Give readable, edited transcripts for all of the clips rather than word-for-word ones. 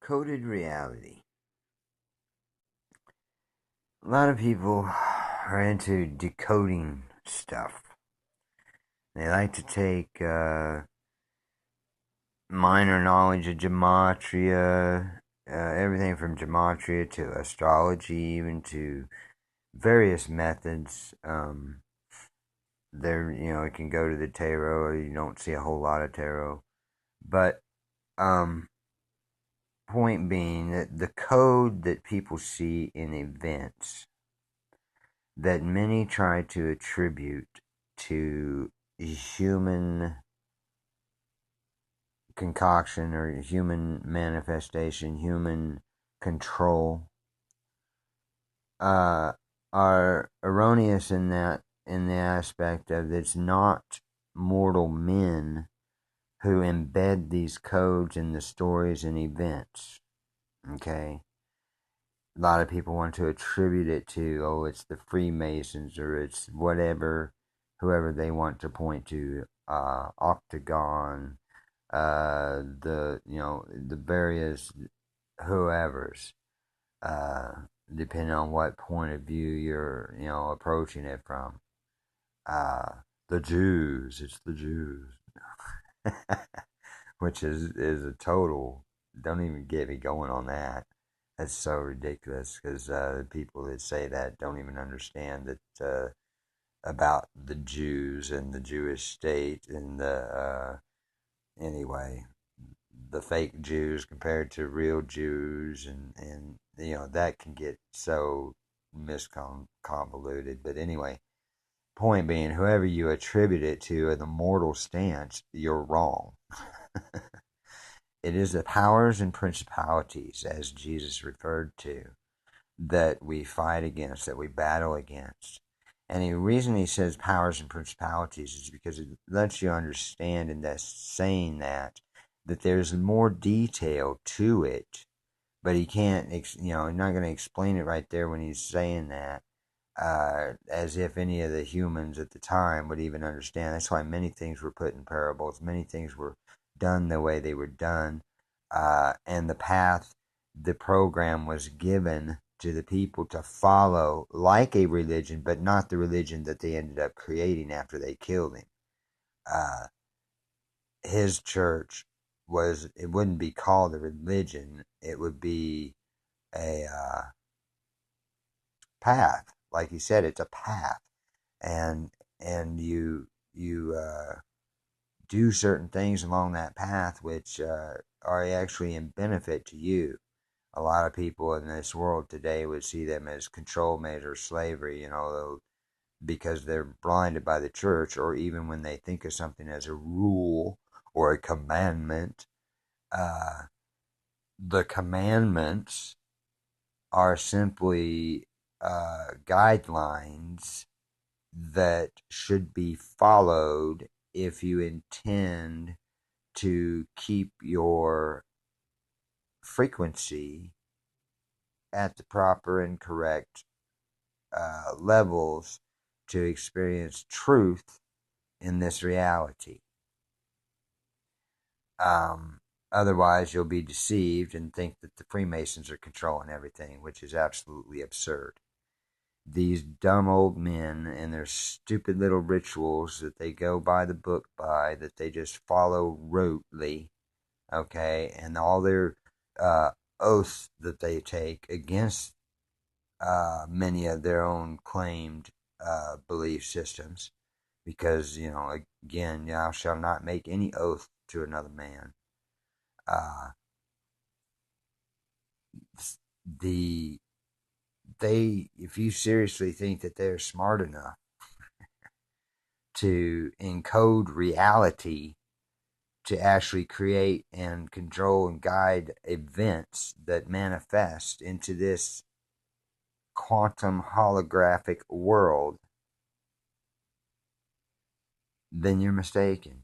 Coded reality. A lot of people are into decoding stuff. They like to take minor knowledge of gematria, everything from gematria to astrology, even to various methods. It can go to the tarot, or you don't see a whole lot of tarot. But um, point being that the code that people see in events that many try to attribute to human concoction or human manifestation, human control, uh, are erroneous in the aspect of it's not mortal men who embed these codes in the stories and events. Okay, a lot of people want to attribute it to, oh, it's the Freemasons or it's whatever, whoever they want to point to, Octagon, the various whoever's, uh, depending on what point of view you're, approaching it from. Uh, the Jews, it's the Jews, which is a total, don't even get me going on that. That's so ridiculous because the people that say that don't even understand that about the Jews and the Jewish state and anyway, the fake Jews compared to real Jews and that can get so misconvoluted. But anyway, point being, whoever you attribute it to in the mortal stance, you're wrong. It is the powers and principalities, as Jesus referred to, that we fight against, that we battle against. And the reason he says powers and principalities is because it lets you understand in that saying that there's more detail to it, but he can't, he's not going to explain it right there when he's saying that, as if any of the humans at the time would even understand. That's why many things were put in parables, many things were done the way they were done, and the program was given to the people to follow like a religion, but not the religion that they ended up creating after they killed him. Uh, his church it wouldn't be called a religion, it would be a path. Like he said, it's a path. And you do certain things along that path which are actually in benefit to you. A lot of people in this world today would see them as control measures, slavery, because they're blinded by the church, or even when they think of something as a rule or a commandment. Uh, the commandments are simply guidelines that should be followed if you intend to keep your frequency at the proper and correct levels to experience truth in this reality. Otherwise, you'll be deceived and think that the Freemasons are controlling everything, which is absolutely absurd. These dumb old men and their stupid little rituals that they go by the book by, that they just follow rotely, okay, and all their oaths that they take against many of their own claimed belief systems, because, again, thou shalt not make any oath to another man. Uh, the if you seriously think that they're smart enough to encode reality to actually create and control and guide events that manifest into this quantum holographic world, then you're mistaken,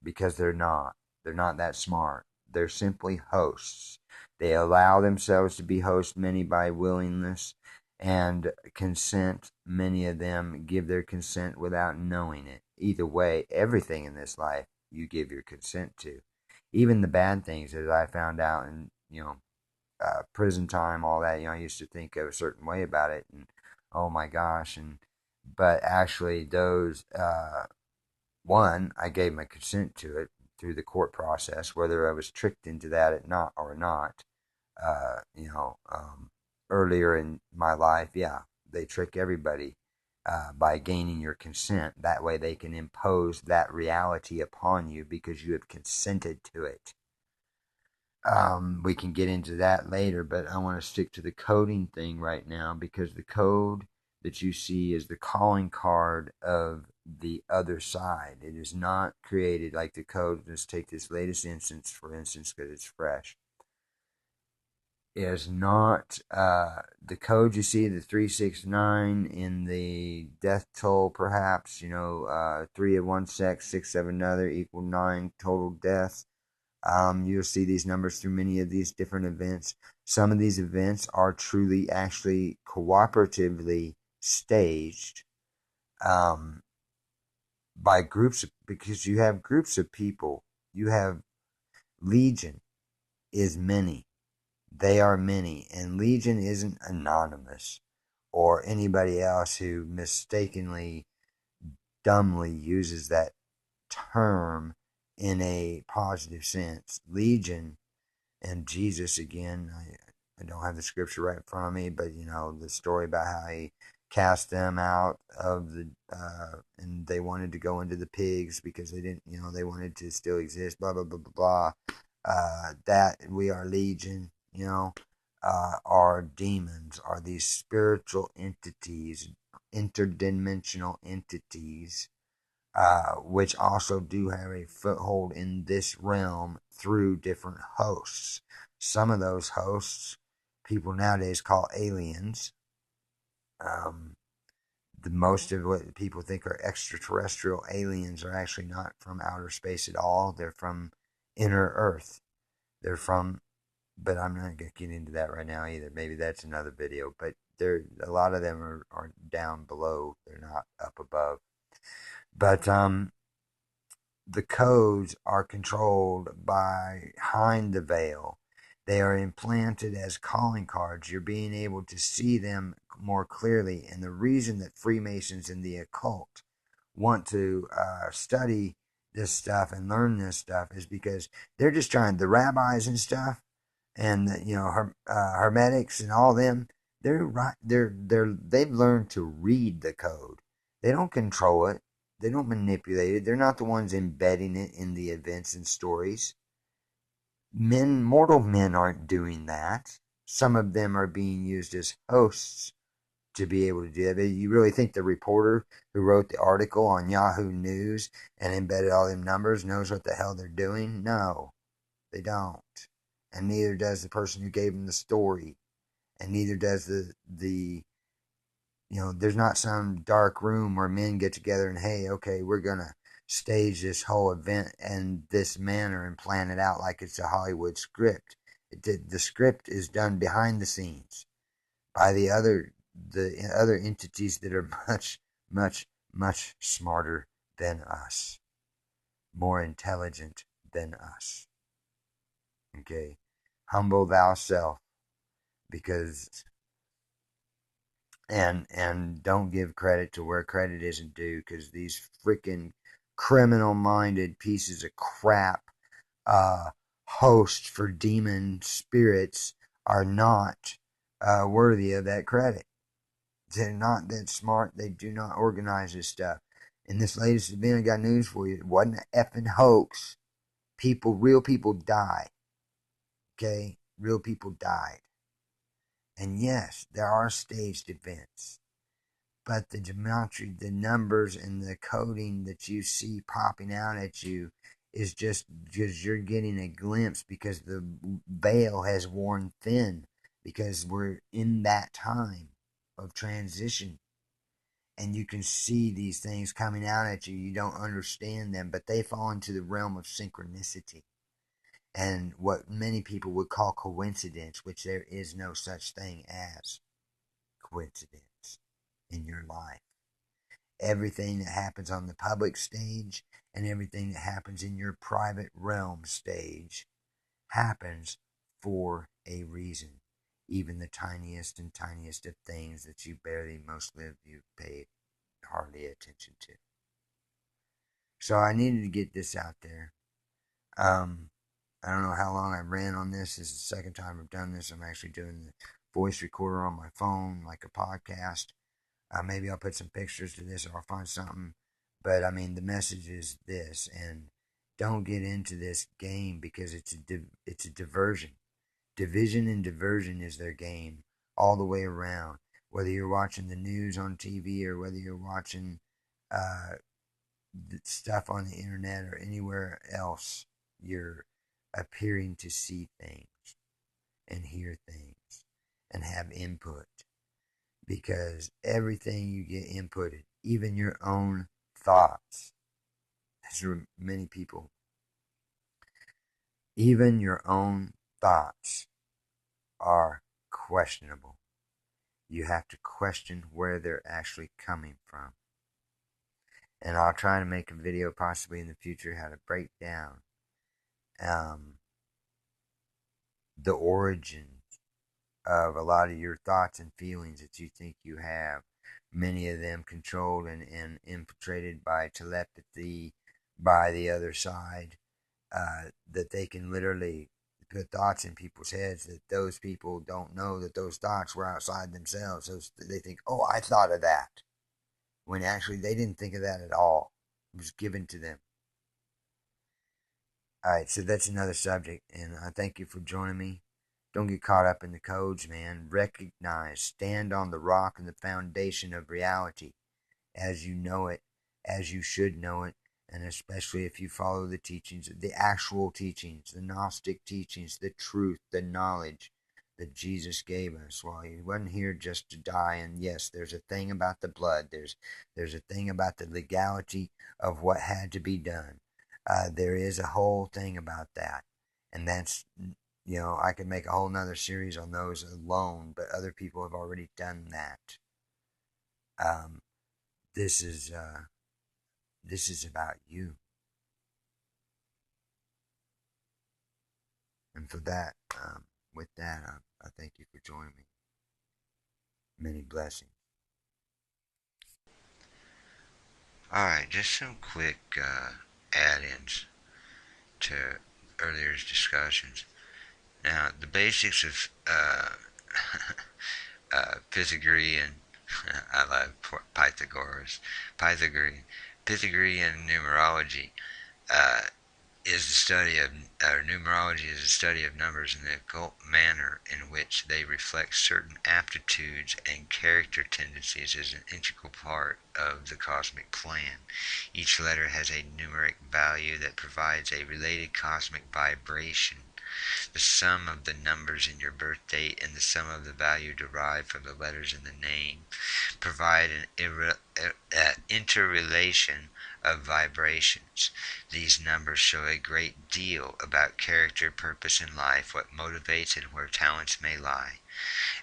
because they're not. They're not that smart. They're simply hosts. They allow themselves to be hosts, many by willingness and consent. Many of them give their consent without knowing it. Either way, everything in this life you give your consent to. Even the bad things, as I found out in, prison time, all that. I used to think a certain way about it, and oh my gosh, but actually those one, I gave my consent to it through the court process, whether I was tricked into that or not. Uh, you know, um, Earlier in my life, yeah, they trick everybody by gaining your consent. That way, they can impose that reality upon you because you have consented to it. We can get into that later, but I want to stick to the coding thing right now because the code that you see is the calling card of the other side. It is not created like the code. Let's take this latest instance, for instance, because it's fresh. Is not the code you see, the 369 in the death toll, perhaps, 3 of one sex, 6 of another equal 9 total deaths. You'll see these numbers through many of these different events. Some of these events are truly, actually, cooperatively staged by groups, because you have groups of people. You have Legion is many. They are many, and Legion isn't anonymous or anybody else who mistakenly, dumbly uses that term in a positive sense. Legion and Jesus, again, I don't have the scripture right in front of me, but the story about how he cast them out of and they wanted to go into the pigs because they didn't, they wanted to still exist, blah, blah, blah, blah, blah. That we are Legion, are demons, are these spiritual entities, interdimensional entities, which also do have a foothold in this realm through different hosts. Some of those hosts, people nowadays call aliens. The most of what people think are extraterrestrial aliens are actually not from outer space at all. They're from inner Earth. They're from, but I'm not going to get into that right now either. Maybe that's another video. But a lot of them are down below. They're not up above. But the codes are controlled by behind the veil. They are implanted as calling cards. You're being able to see them more clearly. And the reason that Freemasons and the occult want to study this stuff and learn this stuff is because they're just trying, the rabbis and stuff, and hermetics and all them, they're right. They've learned to read the code. They don't control it. They don't manipulate it. They're not the ones embedding it in the events and stories. Mortal men aren't doing that. Some of them are being used as hosts to be able to do that. But you really think the reporter who wrote the article on Yahoo News and embedded all them numbers knows what the hell they're doing? No, they don't. And neither does the person who gave them the story. And neither does there's not some dark room where men get together and, hey, okay, we're going to stage this whole event in this manner and plan it out like it's a Hollywood script. The script is done behind the scenes by the other entities that are much, much, much smarter than us, more intelligent than us. Okay? Humble thyself, because and don't give credit to where credit isn't due, because these freaking criminal-minded pieces of crap uh, hosts for demon spirits are not worthy of that credit. They're not that smart. They do not organize this stuff. In this latest event, I got news for you. It wasn't an effing hoax. Real people die. Okay? Real people died. And yes, there are staged events. But the geometry, the numbers, and the coding that you see popping out at you is just because you're getting a glimpse, because the veil has worn thin, because we're in that time of transition. And you can see these things coming out at you. You don't understand them, but they fall into the realm of synchronicity and what many people would call coincidence, which there is no such thing as coincidence in your life. Everything that happens on the public stage and everything that happens in your private realm stage happens for a reason. Even the tiniest and tiniest of things that you barely most live, you pay hardly attention to. So I needed to get this out there. I don't know how long I ran on this. This is the second time I've done this. I'm actually doing the voice recorder on my phone, like a podcast. Maybe I'll put some pictures to this, or I'll find something. But I mean, the message is this, and don't get into this game because it's a diversion. Division and diversion is their game all the way around. Whether you're watching the news on TV or whether you're watching uh, stuff on the internet or anywhere else, you're appearing to see things and hear things and have input, because everything you get inputted, even your own thoughts, as many people, even your own thoughts are questionable. You have to question where they're actually coming from. And I'll try to make a video possibly in the future how to break down um, the origins of a lot of your thoughts and feelings that you think you have. Many of them controlled and infiltrated by telepathy by the other side, that they can literally put thoughts in people's heads that those people don't know that those thoughts were outside themselves. So they think, oh, I thought of that, when actually they didn't think of that at all. It was given to them. All right, so that's another subject, and I thank you for joining me. Don't get caught up in the codes, man. Recognize, stand on the rock and the foundation of reality as you know it, as you should know it, and especially if you follow the teachings, the actual teachings, the Gnostic teachings, the truth, the knowledge that Jesus gave us. Well, he wasn't here just to die. And yes, there's a thing about the blood. There's a thing about the legality of what had to be done. There is a whole thing about that, and that's, I could make a whole nother series on those alone, but other people have already done that. Um, this is about you, and for that, with that, I thank you for joining me. Many blessings. All right, just some quick add-ins to earlier discussions. Now, the basics of Pythagorean, I love Pythagorean numerology uh, is the study of, or numerology is the study of numbers in the occult manner in which they reflect certain aptitudes and character tendencies as an integral part of the cosmic plan. Each letter has a numeric value that provides a related cosmic vibration. The sum of the numbers in your birth date and the sum of the value derived from the letters in the name provide an interrelation of vibrations. These numbers show a great deal about character, purpose in life, what motivates, and where talents may lie.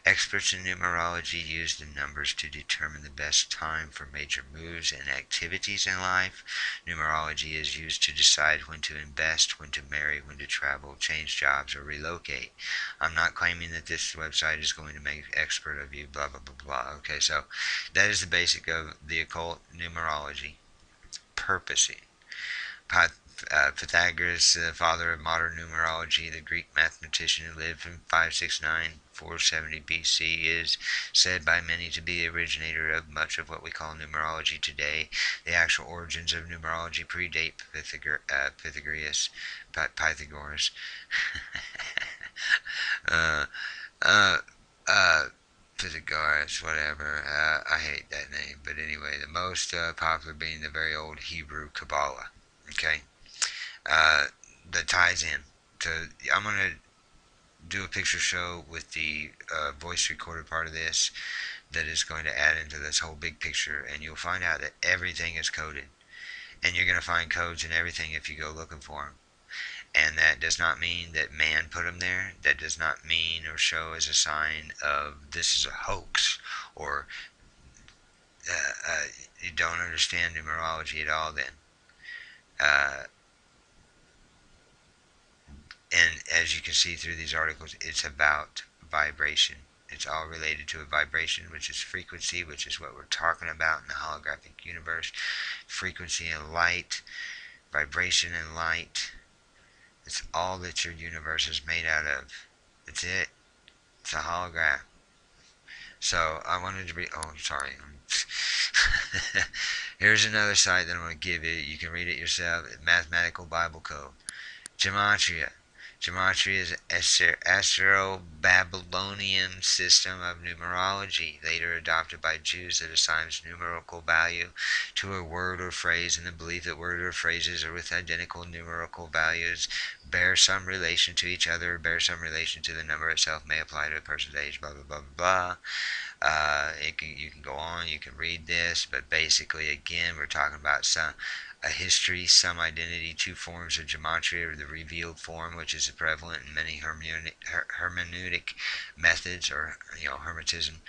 Experts in numerology use the numbers to determine the best time for major moves and activities in life. Numerology is used to decide when to invest, when to marry, when to travel, change jobs, or relocate. I'm not claiming that this website is going to make an expert of you, blah, blah, blah, blah. Okay, so that is the basic of the occult numerology. Purposing. Pythagoras, the father of modern numerology, the Greek mathematician who lived from 569 470 BC, is said by many to be the originator of much of what we call numerology today. The actual origins of numerology predate Pythagoras. uh, uh, uh, Pythagoras, whatever. I hate that name, but anyway, the most popular being the very old Hebrew Kabbalah. Okay, uh, that ties in to. I'm gonna do a picture show with the voice recorded part of this that is going to add into this whole big picture, and you'll find out that everything is coded, and you're gonna find codes in everything if you go looking for them. And that does not mean that man put them there. That does not mean or show as a sign of this is a hoax, or you don't understand numerology at all then. Uh, and as you can see through these articles, it's about vibration. It's all related to a vibration, which is frequency, which is what we're talking about in the holographic universe. Frequency and light, vibration and light. It's all that your universe is made out of. That's it. It's a hologram. So I wanted to read. Oh, sorry. Here's another site that I'm going to give you. You can read it yourself. Mathematical Bible Code. Gematria. Gematria is an Astro-Babylonian system of numerology, later adopted by Jews, that assigns numerical value to a word or phrase in the belief that words or phrases are with identical numerical values bear some relation to each other, bear some relation to the number itself, may apply to a person's age, blah, blah, blah, blah, blah. You can go on, you can read this, but basically, again, we're talking about a history, some identity, two forms of gematria, or the revealed form, which is prevalent in many hermeneutic methods, or hermetism,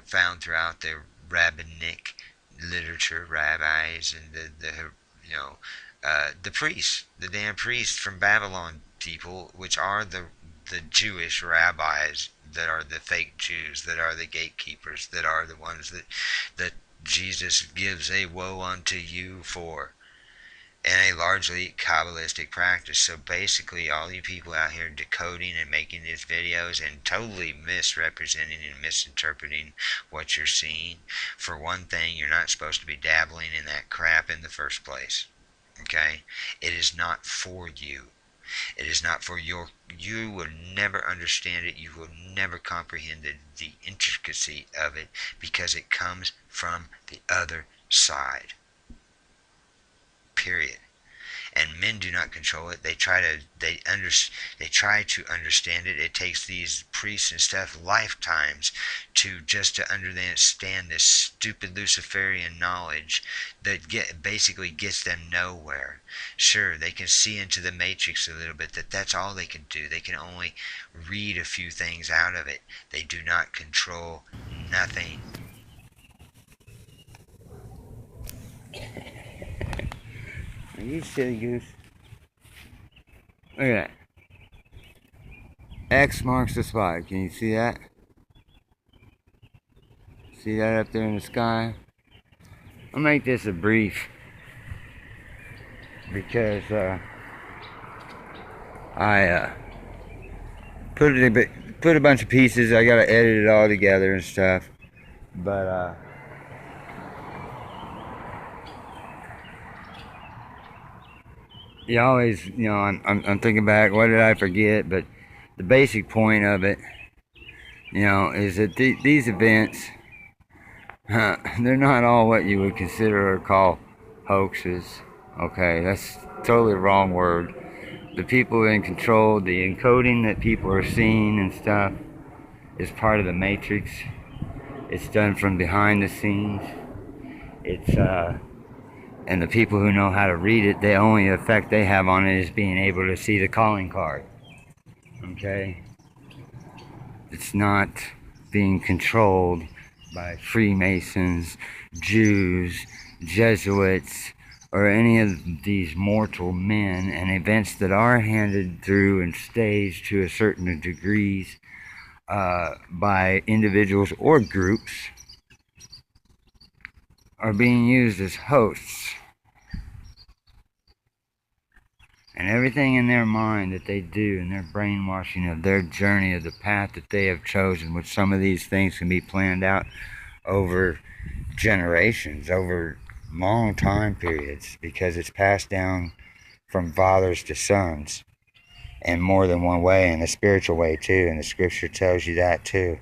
found throughout the rabbinic literature, rabbis, and the priests, the damn priests from Babylon people, which are the Jewish rabbis, that are the fake Jews, that are the gatekeepers, that are the ones that Jesus gives a woe unto you for, and a largely Kabbalistic practice. So basically, all you people out here decoding and making these videos and totally misrepresenting and misinterpreting what you're seeing, for one thing, you're not supposed to be dabbling in that crap in the first place. Okay? It is not for you. It is not for you will never understand it. You will never comprehend the intricacy of it, because it comes from the other side. Period. And men do not control it. They try to understand it. It takes these priests and stuff lifetimes to understand this stupid Luciferian knowledge that basically gets them nowhere. Sure, they can see into the matrix a little bit. That's all they can do. They can only read a few things out of it. They do not control nothing. Are you silly goose? Look at that. X marks the spot. Can you see that? See that up there in the sky? I'll make this a brief, because I put a bunch of pieces. I gotta edit it all together and stuff. But you always, I'm thinking back, what did I forget? But the basic point of it, is that these events, they're not all what you would consider or call hoaxes. Okay, that's totally the wrong word. The people in control, the encoding that people are seeing and stuff, is part of the matrix. It's done from behind the scenes. And the people who know how to read it, the only effect they have on it is being able to see the calling card. Okay? It's not being controlled by Freemasons, Jews, Jesuits, or any of these mortal men, and events that are handed through and staged to a certain degrees by individuals or groups are being used as hosts. And everything in their mind that they do, and their brainwashing of their journey, of the path that they have chosen, which some of these things can be planned out over generations, over long time periods, because it's passed down from fathers to sons in more than one way, in a spiritual way too, and the scripture tells you that too,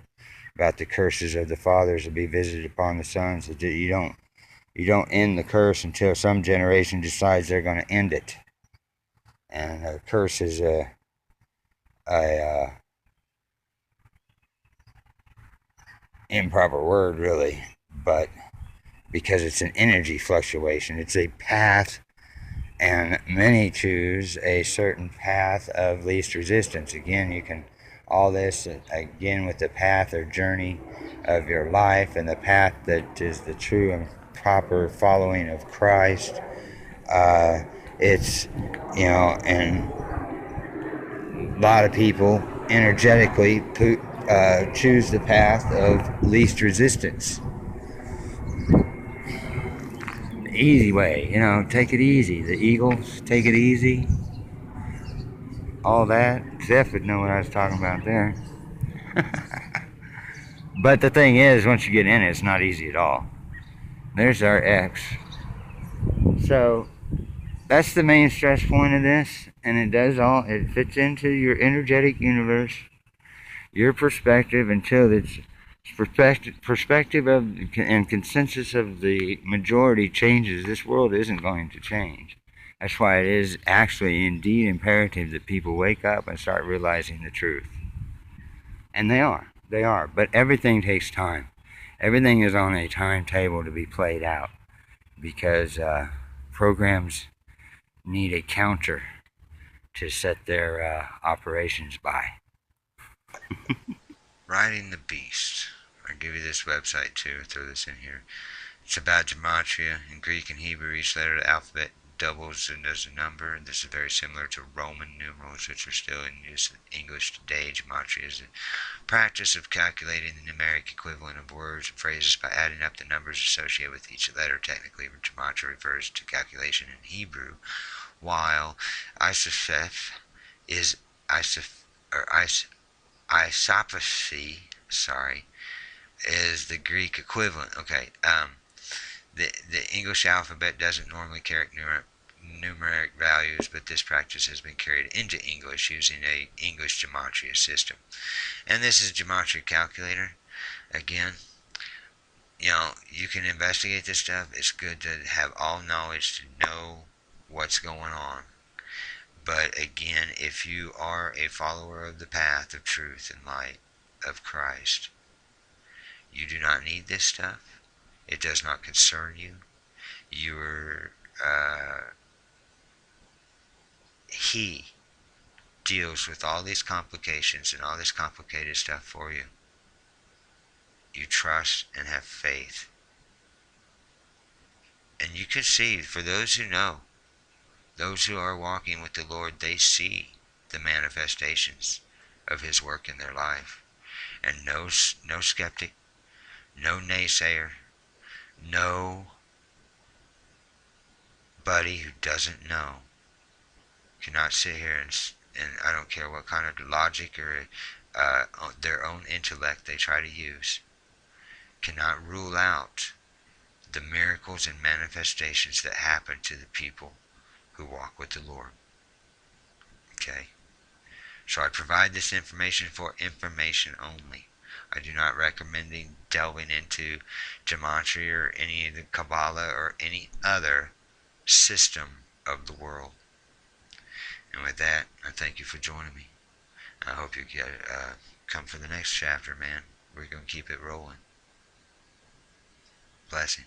about the curses of the fathers to be visited upon the sons. That you don't end the curse until some generation decides they're going to end it. And a curse is a improper word, really, but because it's an energy fluctuation, it's a path, and many choose a certain path of least resistance. Again, you can all this again with the path or journey of your life, and the path that is the true and proper following of Christ. It's, and a lot of people energetically choose the path of least resistance. The easy way, take it easy. The Eagles, take it easy. All that. Zeph would know what I was talking about there. But the thing is, once you get in it, it's not easy at all. There's our X. So that's the main stress point of this, and it fits into your energetic universe, your perspective, until it's perspective of and consensus of the majority changes. This world isn't going to change. That's why it is actually indeed imperative that people wake up and start realizing the truth. And they are, but everything takes time. Everything is on a timetable to be played out, because programs need a counter to set their operations by. Riding the Beast. I'll give you this website too, throw this in here. It's about gematria. In Greek and Hebrew, each letter of the alphabet doubles and as a number. And this is very similar to Roman numerals, which are still in use in English today. Gematria is a practice of calculating the numeric equivalent of words and phrases by adding up the numbers associated with each letter. Technically, gematria refers to calculation in Hebrew, while isopseph is isopsephy, is the Greek equivalent. Okay, the English alphabet doesn't normally carry numeric values, but this practice has been carried into English using a English gematria system. And this is a gematria calculator. Again, you can investigate this stuff. It's good to have all knowledge to know what's going on. But again, if you are a follower of the path of truth and light of Christ, you do not need this stuff. It does not concern you. He deals with all these complications and all this complicated stuff for you. You trust and have faith. And you can see, for those who know, those who are walking with the Lord, they see the manifestations of His work in their life. And no skeptic, no naysayer, nobody who doesn't know cannot sit here and I don't care what kind of logic or their own intellect they try to use, cannot rule out the miracles and manifestations that happen to the people who walk with the Lord. Okay? So I provide this information for information only. I do not recommend delving into gematria or any of the Kabbalah or any other system of the world. And with that, I thank you for joining me. I hope you come for the next chapter, man. We're going to keep it rolling. Blessing.